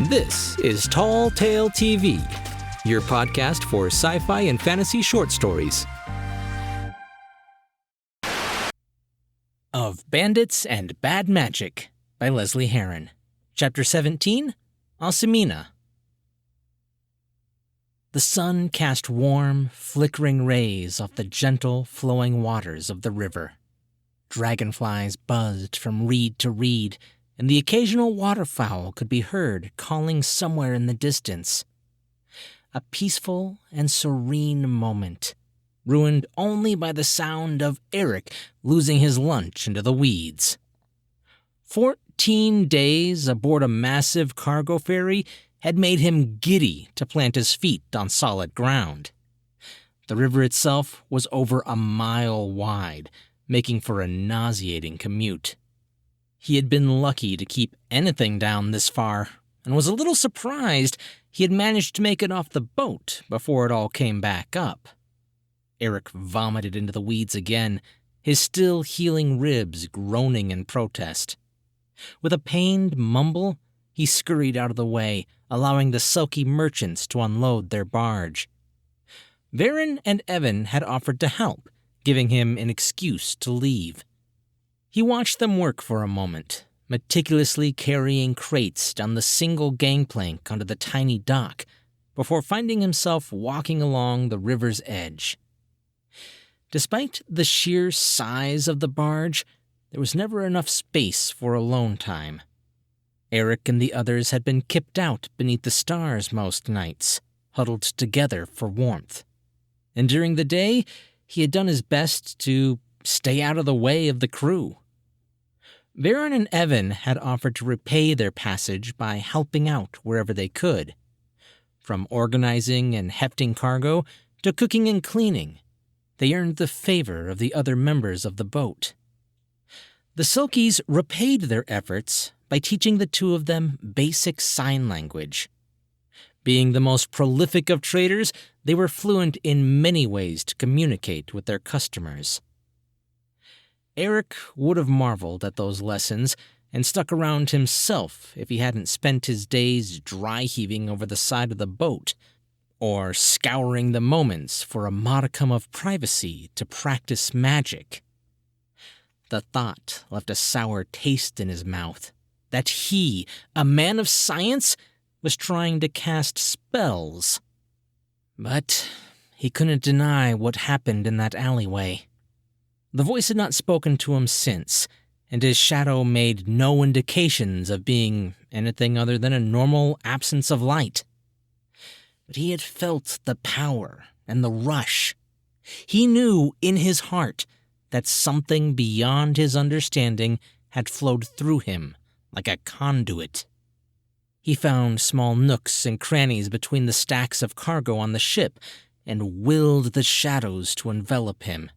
This is Tall Tale TV, your podcast for sci-fi and fantasy short stories. Of Bandits and Bad Magic by Lesley Herron. Chapter 17, Alcimena. The sun cast warm, flickering rays off the gentle, flowing waters of the river. Dragonflies buzzed from reed to reed, and the occasional waterfowl could be heard calling somewhere in the distance. A peaceful and serene moment, ruined only by the sound of Errik losing his lunch into the weeds. 14 days aboard a massive cargo ferry had made him giddy to plant his feet on solid ground. The river itself was over a mile wide, making for a nauseating commute. He had been lucky to keep anything down this far, and was a little surprised he had managed to make it off the boat before it all came back up. Errik vomited into the weeds again, his still healing ribs groaning in protest. With a pained mumble, he scurried out of the way, allowing the selkie merchants to unload their barge. Herron and Evan had offered to help, giving him an excuse to leave. He watched them work for a moment, meticulously carrying crates down the single gangplank onto the tiny dock, before finding himself walking along the river's edge. Despite the sheer size of the barge, there was never enough space for alone time. Errik and the others had been kipped out beneath the stars most nights, huddled together for warmth. And during the day, he had done his best to stay out of the way of the crew. Herron and Evan had offered to repay their passage by helping out wherever they could. From organizing and hefting cargo to cooking and cleaning, they earned the favor of the other members of the boat. The selkies repaid their efforts by teaching the two of them basic sign language. Being the most prolific of traders, they were fluent in many ways to communicate with their customers. Errik would have marveled at those lessons and stuck around himself if he hadn't spent his days dry-heaving over the side of the boat, or scouring the moments for a modicum of privacy to practice magic. The thought left a sour taste in his mouth, that he, a man of science, was trying to cast spells. But he couldn't deny what happened in that alleyway. The voice had not spoken to him since, and his shadow made no indications of being anything other than a normal absence of light. But he had felt the power and the rush. He knew in his heart that something beyond his understanding had flowed through him like a conduit. He found small nooks and crannies between the stacks of cargo on the ship and willed the shadows to envelop him.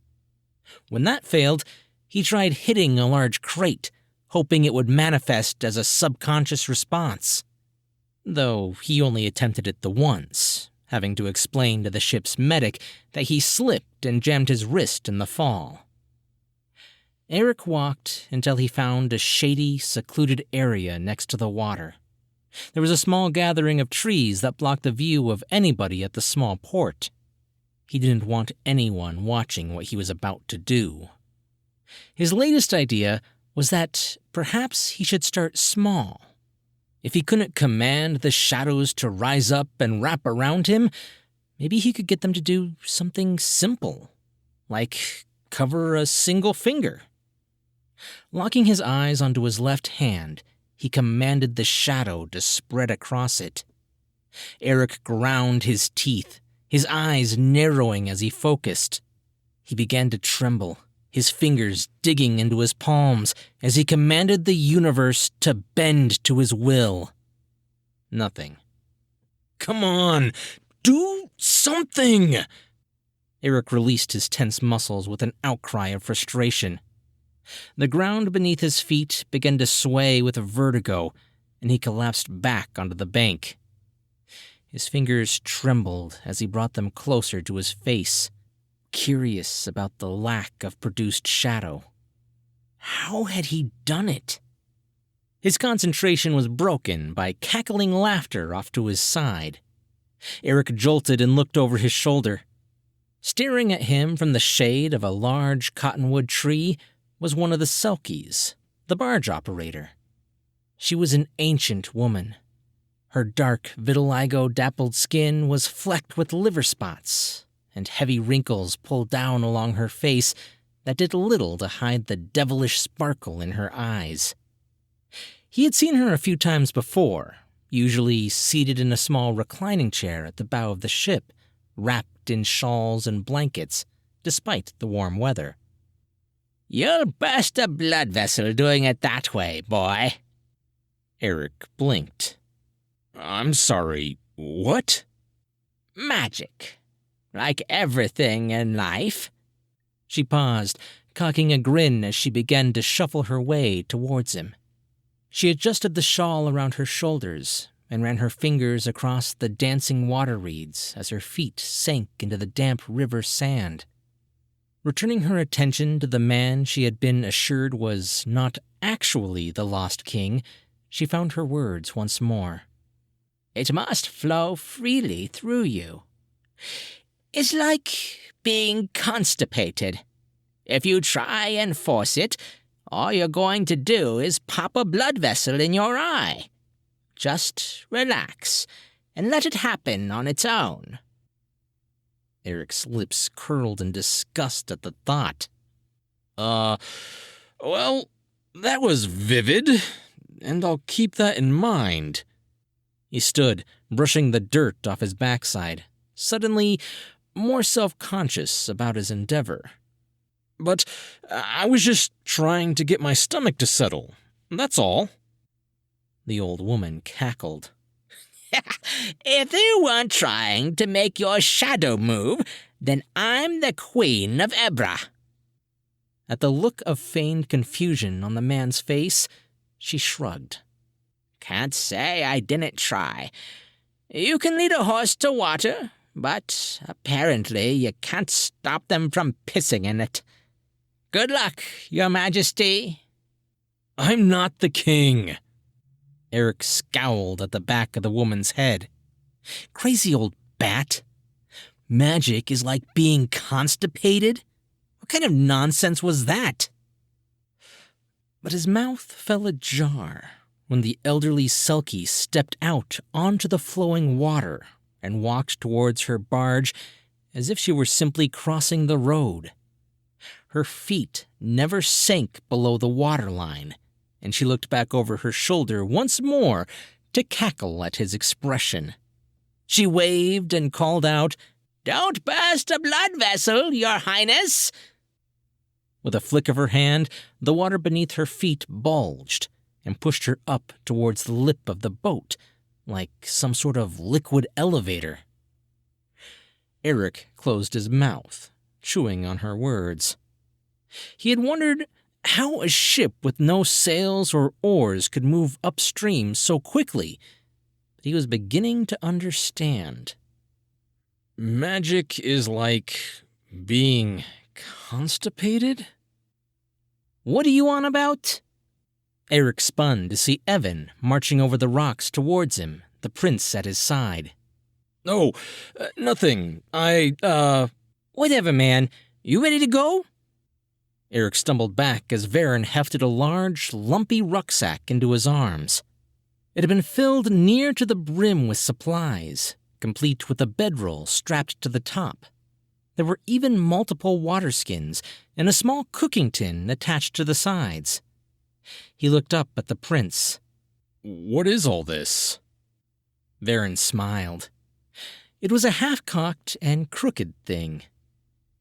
When that failed, he tried hitting a large crate, hoping it would manifest as a subconscious response. Though he only attempted it the once, having to explain to the ship's medic that he slipped and jammed his wrist in the fall. Errik walked until he found a shady, secluded area next to the water. There was a small gathering of trees that blocked the view of anybody at the small port. He didn't want anyone watching what he was about to do. His latest idea was that perhaps he should start small. If he couldn't command the shadows to rise up and wrap around him, maybe he could get them to do something simple, like cover a single finger. Locking his eyes onto his left hand, he commanded the shadow to spread across it. Errik ground his teeth, his eyes narrowing as he focused. He began to tremble, his fingers digging into his palms as he commanded the universe to bend to his will. Nothing. "Come on, do something!" Errik released his tense muscles with an outcry of frustration. The ground beneath his feet began to sway with vertigo, and he collapsed back onto the bank. His fingers trembled as he brought them closer to his face, curious about the lack of produced shadow. How had he done it? His concentration was broken by cackling laughter off to his side. Errik jolted and looked over his shoulder. Staring at him from the shade of a large cottonwood tree was one of the selkies, the barge operator. She was an ancient woman. Her dark, vitiligo-dappled skin was flecked with liver spots, and heavy wrinkles pulled down along her face that did little to hide the devilish sparkle in her eyes. He had seen her a few times before, usually seated in a small reclining chair at the bow of the ship, wrapped in shawls and blankets, despite the warm weather. "You'll burst a blood vessel doing it that way, boy." Errik blinked. "I'm sorry, what?" "Magic. Like everything in life." She paused, cocking a grin as she began to shuffle her way towards him. She adjusted the shawl around her shoulders and ran her fingers across the dancing water reeds as her feet sank into the damp river sand. Returning her attention to the man she had been assured was not actually the Lost King, she found her words once more. "It must flow freely through you. It's like being constipated. If you try and force it, all you're going to do is pop a blood vessel in your eye. Just relax and let it happen on its own." Erik's lips curled in disgust at the thought. Well, that was vivid, and I'll keep that in mind." He stood, brushing the dirt off his backside, suddenly more self-conscious about his endeavor. "But I was just trying to get my stomach to settle, that's all." The old woman cackled. "If you weren't trying to make your shadow move, then I'm the Queen of Ebra." At the look of feigned confusion on the man's face, she shrugged. "Can't say I didn't try. You can lead a horse to water, but apparently you can't stop them from pissing in it. Good luck, Your Majesty." "I'm not the king." Errik scowled at the back of the woman's head. Crazy old bat. Magic is like being constipated? What kind of nonsense was that? But his mouth fell ajar when the elderly selkie stepped out onto the flowing water and walked towards her barge as if she were simply crossing the road. Her feet never sank below the waterline, and she looked back over her shoulder once more to cackle at his expression. She waved and called out, "Don't burst a blood vessel, Your Highness!" With a flick of her hand, the water beneath her feet bulged and pushed her up towards the lip of the boat, like some sort of liquid elevator. Errik closed his mouth, chewing on her words. He had wondered how a ship with no sails or oars could move upstream so quickly, but he was beginning to understand. "Magic is like being constipated?" "What are you on about?" Errik spun to see Evan marching over the rocks towards him, the prince at his side. "Oh, nothing. Whatever, man. You ready to go?" Errik stumbled back as Varen hefted a large, lumpy rucksack into his arms. It had been filled near to the brim with supplies, complete with a bedroll strapped to the top. There were even multiple water skins and a small cooking tin attached to the sides. He looked up at the prince. "What is all this?" Varen smiled. It was a half-cocked and crooked thing.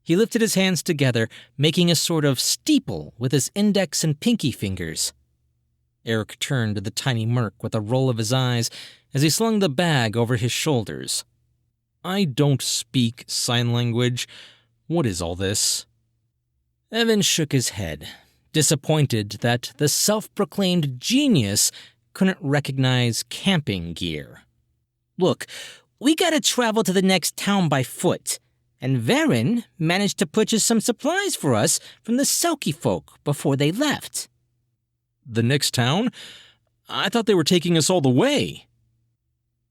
He lifted his hands together, making a sort of steeple with his index and pinky fingers. Errik turned to the tiny merc with a roll of his eyes as he slung the bag over his shoulders. "I don't speak sign language. What is all this?" Evan shook his head, disappointed that the self-proclaimed genius couldn't recognize camping gear. "Look, we gotta travel to the next town by foot, and Varen managed to purchase some supplies for us from the selkie folk before they left." "The next town? I thought they were taking us all the way.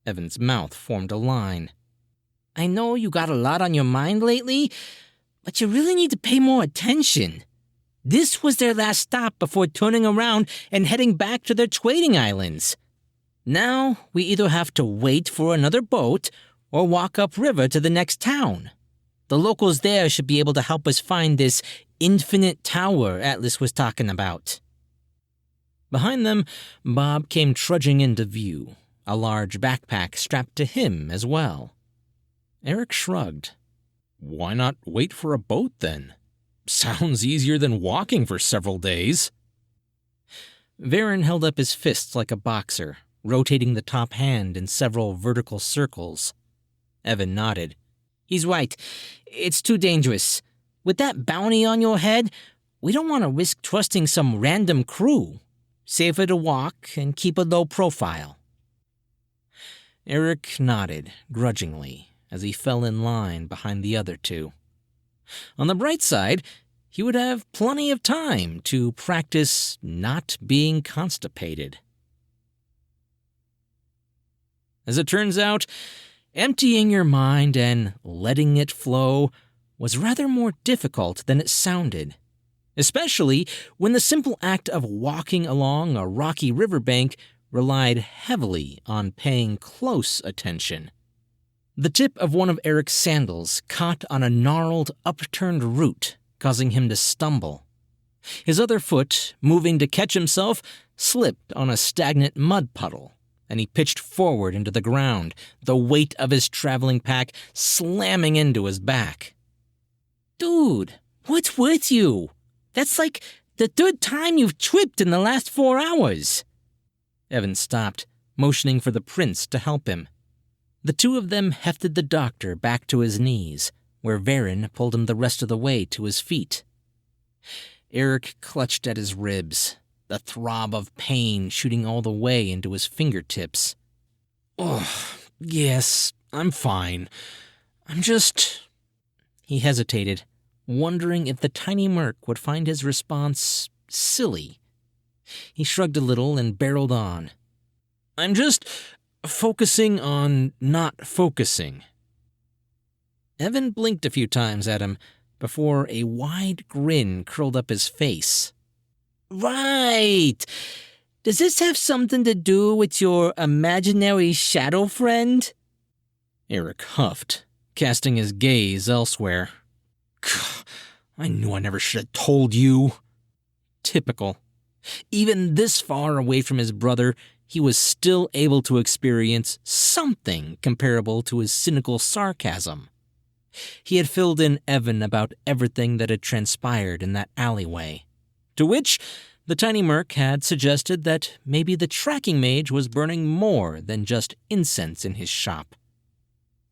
Evan's mouth formed a line. I know you got a lot on your mind lately, but you really need to pay more attention. This was their last stop before turning around and heading back to their trading islands. Now, we either have to wait for another boat or walk upriver to the next town. The locals there should be able to help us find this infinite tower Atlas was talking about. Behind them, Bob came trudging into view, a large backpack strapped to him as well. Errik shrugged. Why not wait for a boat, then? Sounds easier than walking for several days. Herron held up his fists like a boxer, rotating the top hand in several vertical circles. Evan nodded. He's right. It's too dangerous. With that bounty on your head, we don't want to risk trusting some random crew. Safer to walk and keep a low profile. Errik nodded grudgingly as he fell in line behind the other two. On the bright side, he would have plenty of time to practice not being constipated. As it turns out, emptying your mind and letting it flow was rather more difficult than it sounded, especially when the simple act of walking along a rocky riverbank relied heavily on paying close attention. The tip of one of Erik's sandals caught on a gnarled, upturned root, causing him to stumble. His other foot, moving to catch himself, slipped on a stagnant mud puddle, and he pitched forward into the ground, the weight of his traveling pack slamming into his back. Dude, what's with you? That's like the third time you've tripped in the last 4 hours. Evan stopped, motioning for the prince to help him. The two of them hefted the doctor back to his knees, where Herron pulled him the rest of the way to his feet. Errik clutched at his ribs, the throb of pain shooting all the way into his fingertips. Oh, yes, I'm fine. I'm just... He hesitated, wondering if the tiny merc would find his response silly. He shrugged a little and barreled on. I'm just focusing on not focusing. Evan blinked a few times at him before a wide grin curled up his face. Right! Does this have something to do with your imaginary shadow friend? Errik huffed, casting his gaze elsewhere. I knew I never should have told you. Typical. Even this far away from his brother, he was still able to experience something comparable to his cynical sarcasm. He had filled in Evan about everything that had transpired in that alleyway, to which the tiny merc had suggested that maybe the tracking mage was burning more than just incense in his shop.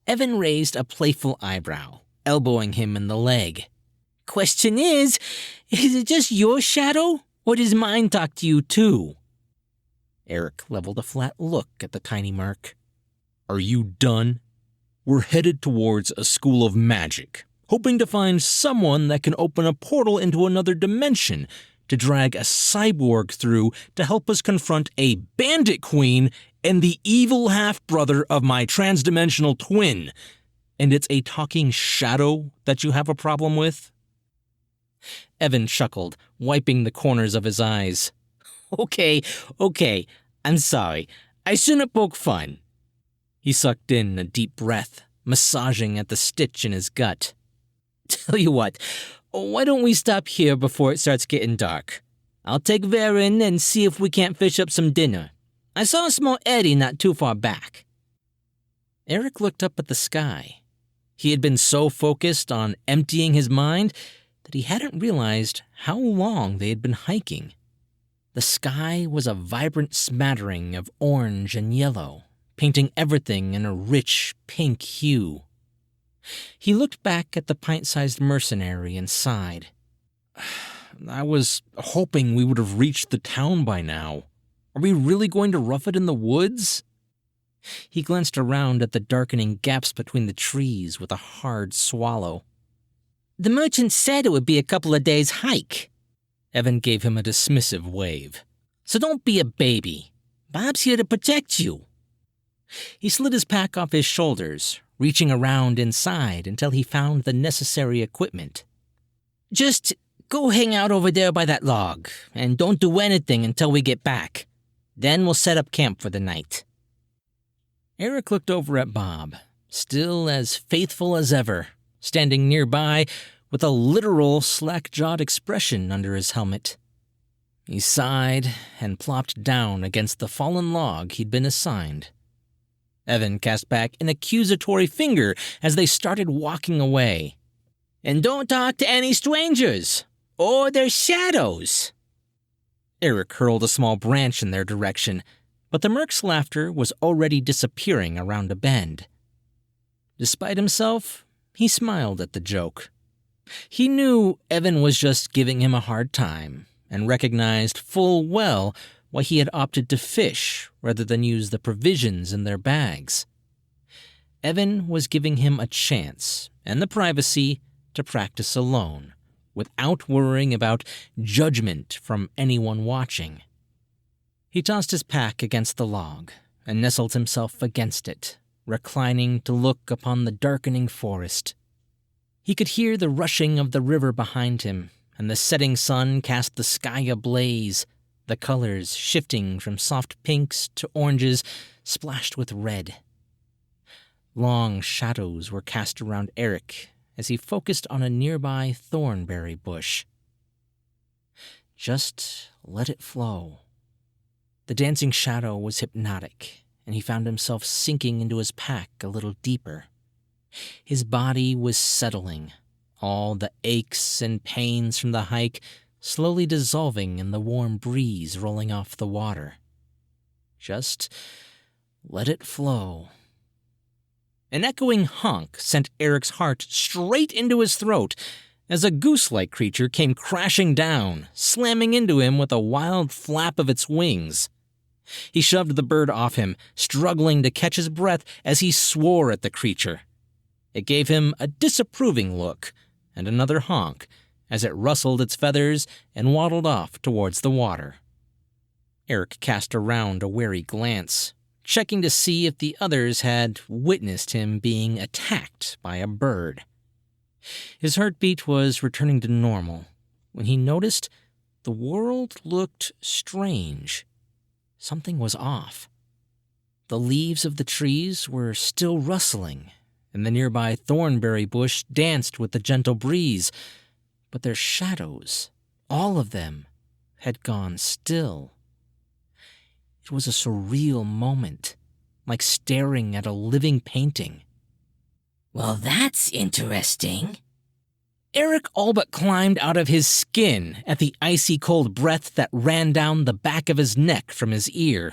Evan raised a playful eyebrow, elbowing him in the leg. Question is it just your shadow, or does mine talk to you too? Errik leveled a flat look at the tiny merc. Are you done? We're headed towards a school of magic, hoping to find someone that can open a portal into another dimension to drag a cyborg through to help us confront a bandit queen and the evil half-brother of my transdimensional twin. And it's a talking shadow that you have a problem with? Evan chuckled, wiping the corners of his eyes. Okay, I'm sorry. I shouldn't have poke fun. He sucked in a deep breath, massaging at the stitch in his gut. Tell you what, why don't we stop here before it starts getting dark? I'll take Herron and see if we can't fish up some dinner. I saw a small eddy not too far back. Errik looked up at the sky. He had been so focused on emptying his mind that he hadn't realized how long they had been hiking. The sky was a vibrant smattering of orange and yellow, painting everything in a rich pink hue. He looked back at the pint-sized mercenary and sighed. I was hoping we would have reached the town by now. Are we really going to rough it in the woods? He glanced around at the darkening gaps between the trees with a hard swallow. The merchant said it would be a couple of days' hike. Evan gave him a dismissive wave. So don't be a baby. Bob's here to protect you. He slid his pack off his shoulders, reaching around inside until he found the necessary equipment. Just go hang out over there by that log, and don't do anything until we get back. Then we'll set up camp for the night. Errik looked over at Bob, still as faithful as ever, standing nearby with a literal slack-jawed expression under his helmet. He sighed and plopped down against the fallen log he'd been assigned. Evan cast back an accusatory finger as they started walking away. And don't talk to any strangers, or their shadows. Errik hurled a small branch in their direction, but the merc's laughter was already disappearing around a bend. Despite himself, he smiled at the joke. He knew Evan was just giving him a hard time, and recognized full well why he had opted to fish rather than use the provisions in their bags. Evan was giving him a chance and the privacy to practice alone, without worrying about judgment from anyone watching. He tossed his pack against the log and nestled himself against it, reclining to look upon the darkening forest. He could hear the rushing of the river behind him, and the setting sun cast the sky ablaze, the colors shifting from soft pinks to oranges splashed with red. Long shadows were cast around Errik as he focused on a nearby thornberry bush. Just let it flow. The dancing shadow was hypnotic, and he found himself sinking into his pack a little deeper. His body was settling, all the aches and pains from the hike slowly dissolving in the warm breeze rolling off the water. Just let it flow. An echoing honk sent Errik's heart straight into his throat as a goose-like creature came crashing down, slamming into him with a wild flap of its wings. He shoved the bird off him, struggling to catch his breath as he swore at the creature. It gave him a disapproving look and another honk as it rustled its feathers and waddled off towards the water. Errik cast around a wary glance, checking to see if the others had witnessed him being attacked by a bird. His heartbeat was returning to normal when he noticed the world looked strange. Something was off. The leaves of the trees were still rustling, and the nearby thornberry bush danced with the gentle breeze, but their shadows, all of them, had gone still. It was a surreal moment, like staring at a living painting. Well, that's interesting. Errik all but climbed out of his skin at the icy cold breath that ran down the back of his neck from his ear.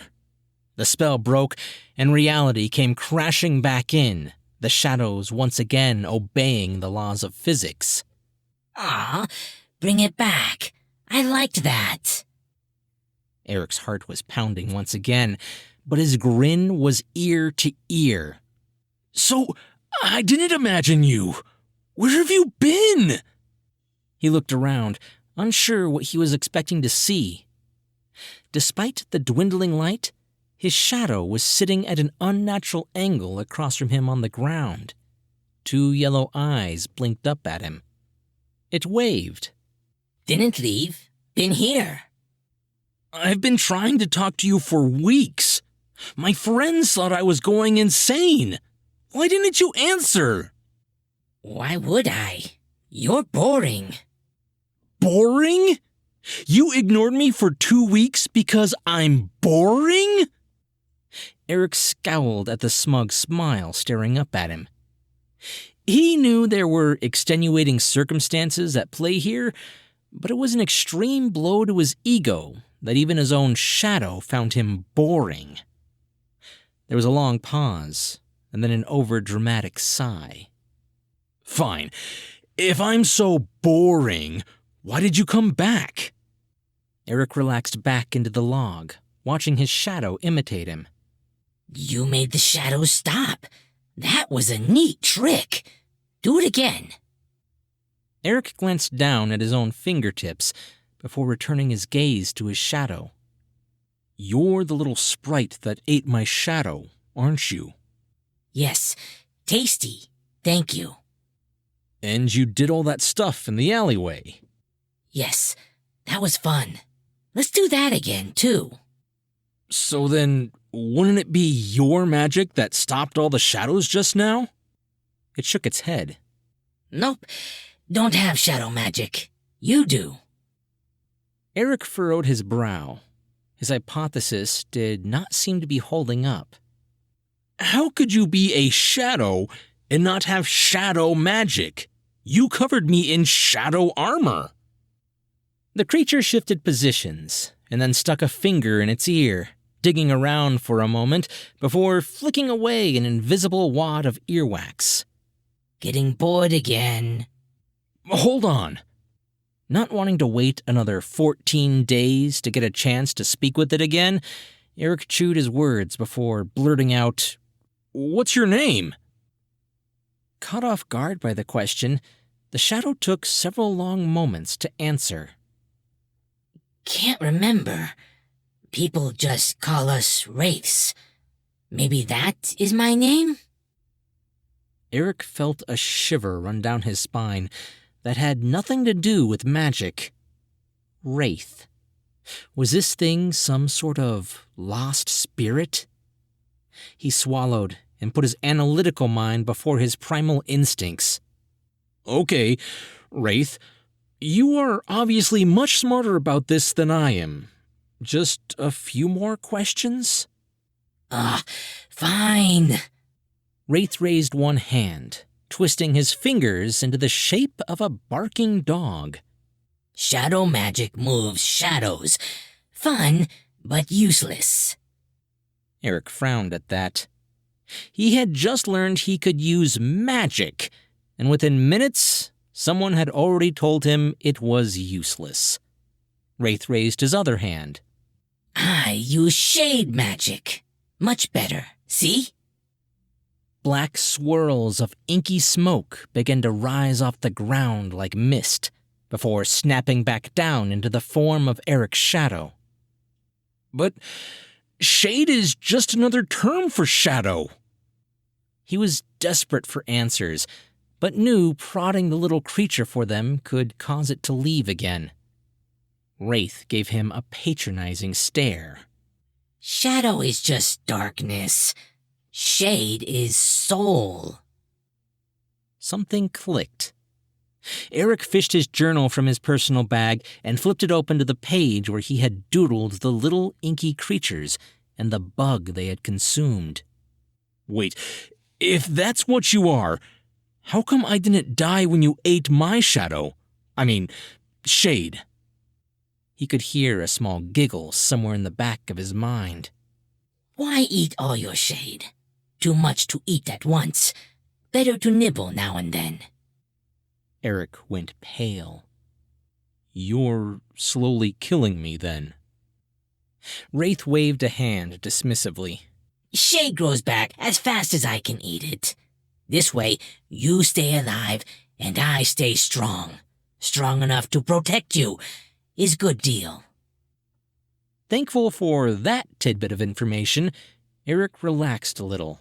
The spell broke, and reality came crashing back in, the shadows once again obeying the laws of physics. Ah, bring it back. I liked that. Errik's heart was pounding once again, but his grin was ear to ear. So, I didn't imagine you. Where have you been? He looked around, unsure what he was expecting to see. Despite the dwindling light, his shadow was sitting at an unnatural angle across from him on the ground. 2 yellow eyes blinked up at him. It waved. Didn't leave. Been here. I've been trying to talk to you for weeks. My friends thought I was going insane. Why didn't you answer? Why would I? You're boring. Boring? You ignored me for 2 weeks because I'm boring? Errik scowled at the smug smile staring up at him. He knew there were extenuating circumstances at play here, but it was an extreme blow to his ego that even his own shadow found him boring. There was a long pause, and then an over-dramatic sigh. Fine. If I'm so boring, why did you come back? Errik relaxed back into the log, watching his shadow imitate him. You made the shadow stop. That was a neat trick. Do it again. Errik glanced down at his own fingertips before returning his gaze to his shadow. You're the little sprite that ate my shadow, aren't you? Yes, tasty. Thank you. And you did all that stuff in the alleyway. Yes, that was fun. Let's do that again, too. So then, wouldn't it be your magic that stopped all the shadows just now? It shook its head. Nope, don't have shadow magic. You do. Errik furrowed his brow. His hypothesis did not seem to be holding up. How could you be a shadow and not have shadow magic? You covered me in shadow armor. The creature shifted positions and then stuck a finger in its ear, digging around for a moment before flicking away an invisible wad of earwax. Getting bored again. Hold on. Not wanting to wait another 14 days to get a chance to speak with it again, Errik chewed his words before blurting out, "What's your name?" Caught off guard by the question, the shadow took several long moments to answer. Can't remember. People just call us Wraiths. Maybe that is my name? Errik felt a shiver run down his spine that had nothing to do with magic. Wraith. Was this thing some sort of lost spirit? He swallowed and put his analytical mind before his primal instincts. Okay, Wraith, you are obviously much smarter about this than I am. Just a few more questions? Fine. Wraith raised one hand, twisting his fingers into the shape of a barking dog. Shadow magic moves shadows. Fun, but useless. Errik frowned at that. He had just learned he could use magic, and within minutes, someone had already told him it was useless. Wraith raised his other hand. I use shade magic. Much better, see? Black swirls of inky smoke began to rise off the ground like mist, before snapping back down into the form of Erik's shadow. But shade is just another term for shadow. He was desperate for answers, but knew prodding the little creature for them could cause it to leave again. Wraith gave him a patronizing stare. Shadow is just darkness. Shade is soul. Something clicked. Errik fished his journal from his personal bag and flipped it open to the page where he had doodled the little inky creatures and the bug they had consumed. Wait, if that's what you are, how come I didn't die when you ate my shadow? I mean, shade. He could hear a small giggle somewhere in the back of his mind. Why eat all your shade? Too much to eat at once. Better to nibble now and then. Errik went pale. You're slowly killing me, then. Wraith waved a hand dismissively. Shade grows back as fast as I can eat it. This way, you stay alive and I stay strong. Strong enough to protect you. Is good deal. Thankful for that tidbit of information, Errik relaxed a little.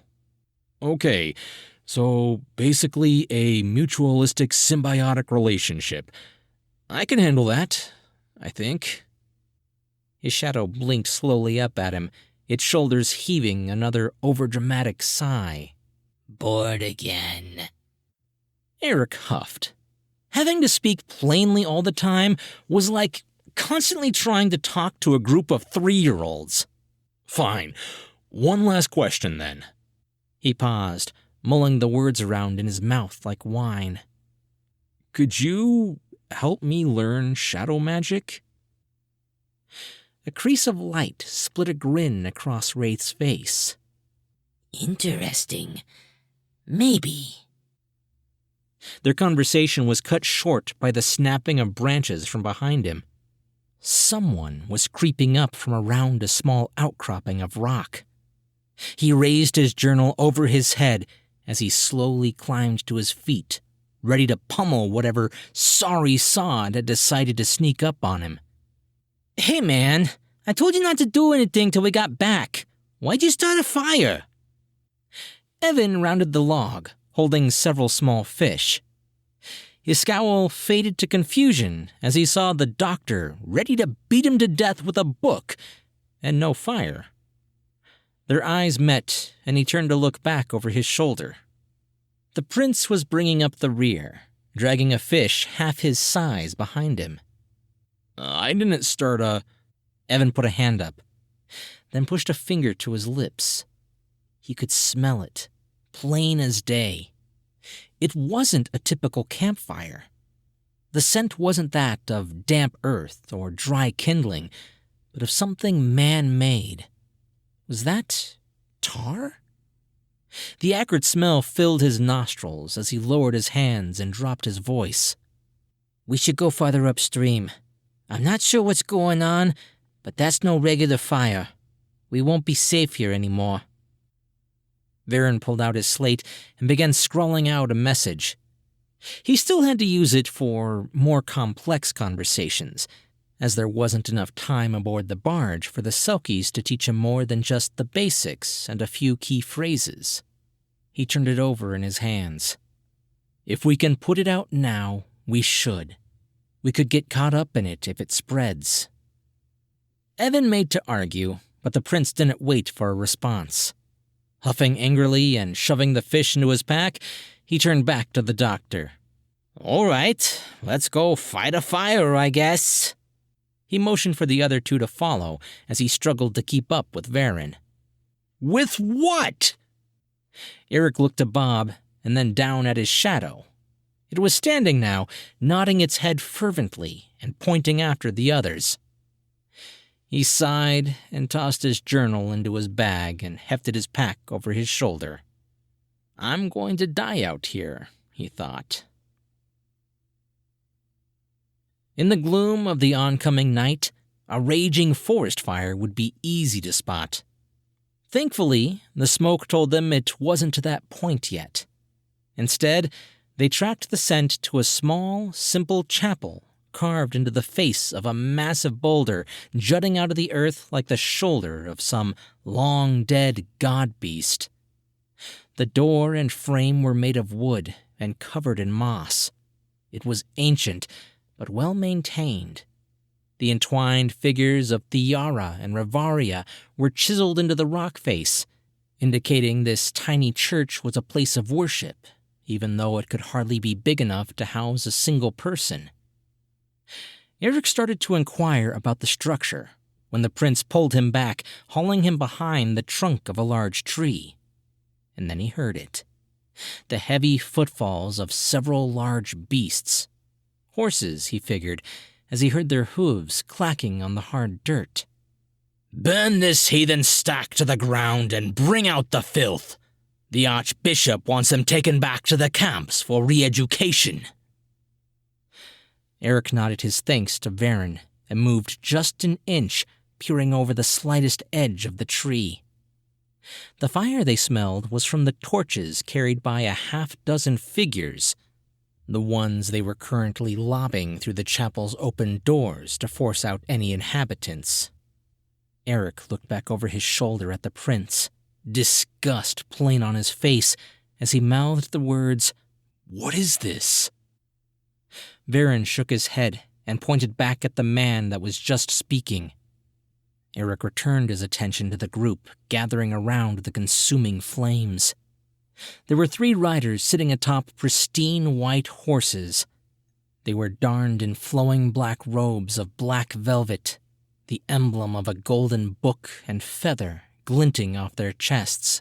Okay, so basically a mutualistic symbiotic relationship. I can handle that, I think. His shadow blinked slowly up at him, its shoulders heaving another overdramatic sigh. Bored again. Errik huffed. Having to speak plainly all the time was like constantly trying to talk to a group of 3-year-olds. Fine. One last question, then. He paused, mulling the words around in his mouth like wine. Could you help me learn shadow magic? A crease of light split a grin across Wraith's face. Interesting. Maybe. Their conversation was cut short by the snapping of branches from behind him. Someone was creeping up from around a small outcropping of rock. He raised his journal over his head as he slowly climbed to his feet, ready to pummel whatever sorry sod had decided to sneak up on him. "Hey man, I told you not to do anything till we got back. Why'd you start a fire? Evan rounded the log, holding several small fish. His scowl faded to confusion as he saw the doctor ready to beat him to death with a book, and no fire. Their eyes met, and he turned to look back over his shoulder. The prince was bringing up the rear, dragging a fish half his size behind him. I didn't start a... Evan put a hand up, then pushed a finger to his lips. He could smell it, plain as day. It wasn't a typical campfire. The scent wasn't that of damp earth or dry kindling, but of something man-made. Was that tar? The acrid smell filled his nostrils as he lowered his hands and dropped his voice. We should go farther upstream. I'm not sure what's going on, but that's no regular fire. We won't be safe here anymore. Herron pulled out his slate and began scrawling out a message. He still had to use it for more complex conversations, as there wasn't enough time aboard the barge for the selkies to teach him more than just the basics and a few key phrases. He turned it over in his hands. If we can put it out now, we should. We could get caught up in it if it spreads. Evan made to argue, but the prince didn't wait for a response. Huffing angrily and shoving the fish into his pack, he turned back to the doctor. All right, let's go fight a fire, I guess. He motioned for the other two to follow as he struggled to keep up with Herron. With what? Errik looked to Bob and then down at his shadow. It was standing now, nodding its head fervently and pointing after the others. He sighed and tossed his journal into his bag and hefted his pack over his shoulder. I'm going to die out here, he thought. In the gloom of the oncoming night, a raging forest fire would be easy to spot. Thankfully, the smoke told them it wasn't to that point yet. Instead, they tracked the scent to a small, simple chapel carved into the face of a massive boulder jutting out of the earth like the shoulder of some long-dead god-beast. The door and frame were made of wood and covered in moss. It was ancient, but well-maintained. The entwined figures of Thiara and Ravaria were chiseled into the rock face, indicating this tiny church was a place of worship, even though it could hardly be big enough to house a single person. Errik started to inquire about the structure when the prince pulled him back, hauling him behind the trunk of a large tree. And then he heard it. The heavy footfalls of several large beasts. Horses, he figured, as he heard their hooves clacking on the hard dirt. Burn this heathen stack to the ground and bring out the filth. The archbishop wants them taken back to the camps for re-education. Errik nodded his thanks to Herron and moved just an inch, peering over the slightest edge of the tree. The fire they smelled was from the torches carried by a half-dozen figures, the ones they were currently lobbing through the chapel's open doors to force out any inhabitants. Errik looked back over his shoulder at the prince, disgust plain on his face as he mouthed the words, "What is this?" Herron shook his head and pointed back at the man that was just speaking. Errik returned his attention to the group gathering around the consuming flames. There were 3 riders sitting atop pristine white horses. They were darned in flowing black robes of black velvet, the emblem of a golden book and feather glinting off their chests.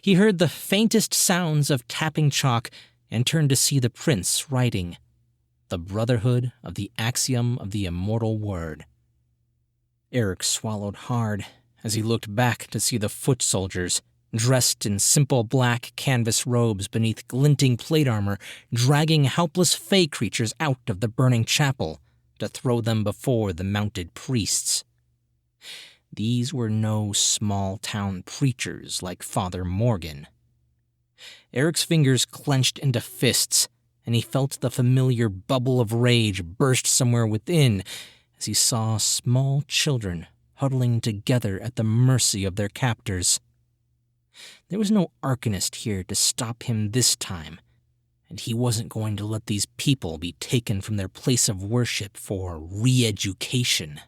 He heard the faintest sounds of tapping chalk and turned to see the prince writing, "The Brotherhood of the Axiom of the Immortal Word." Errik swallowed hard as he looked back to see the foot soldiers, dressed in simple black canvas robes beneath glinting plate armor, dragging helpless fey creatures out of the burning chapel to throw them before the mounted priests. These were no small-town preachers like Father Morgan. Erik's fingers clenched into fists, and he felt the familiar bubble of rage burst somewhere within as he saw small children huddling together at the mercy of their captors. There was no Arcanist here to stop him this time, and he wasn't going to let these people be taken from their place of worship for re-education.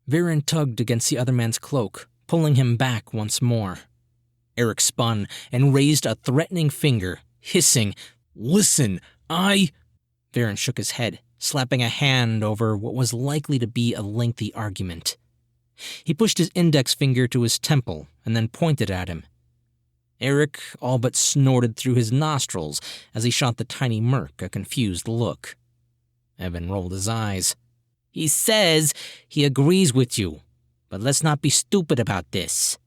Viren tugged against the other man's cloak, pulling him back once more. Errik spun and raised a threatening finger, hissing, "Listen, Viren shook his head, slapping a hand over what was likely to be a lengthy argument. He pushed his index finger to his temple and then pointed at him. Errik all but snorted through his nostrils as he shot the tiny merc a confused look. Evan rolled his eyes. "He says he agrees with you, but let's not be stupid about this."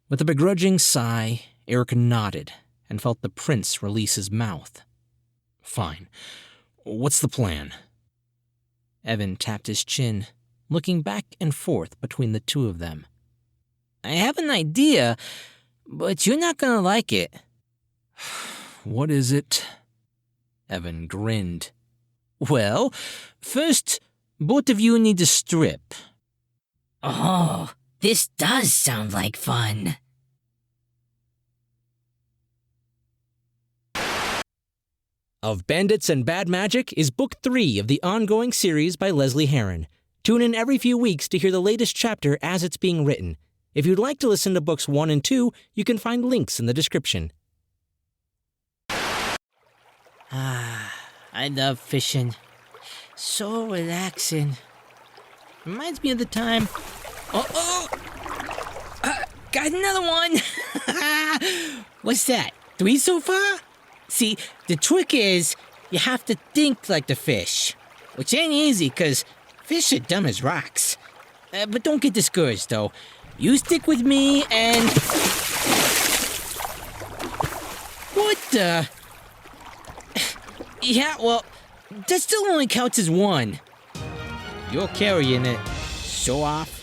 With a begrudging sigh, Errik nodded and felt the prince release his mouth. "Fine. What's the plan?" Evan tapped his chin, looking back and forth between the two of them. "I have an idea, but you're not gonna like it." "What is it?" Evan grinned. "Well, first, both of you need to strip." Oh, this does sound like fun. Of Bandits and Bad Magic is Book 3 of the ongoing series by Lesley Herron. Tune in every few weeks to hear the latest chapter as it's being written. If you'd like to listen to Books 1 and 2, you can find links in the description. I love fishing. So relaxing. Reminds me of the time... got another one! What's that? 3 so far? See, the trick is you have to think like the fish, which ain't easy because fish are dumb as rocks. But don't get discouraged, though. You stick with me and... What the... Yeah, well, that still only counts as one. You're carrying it. Show off.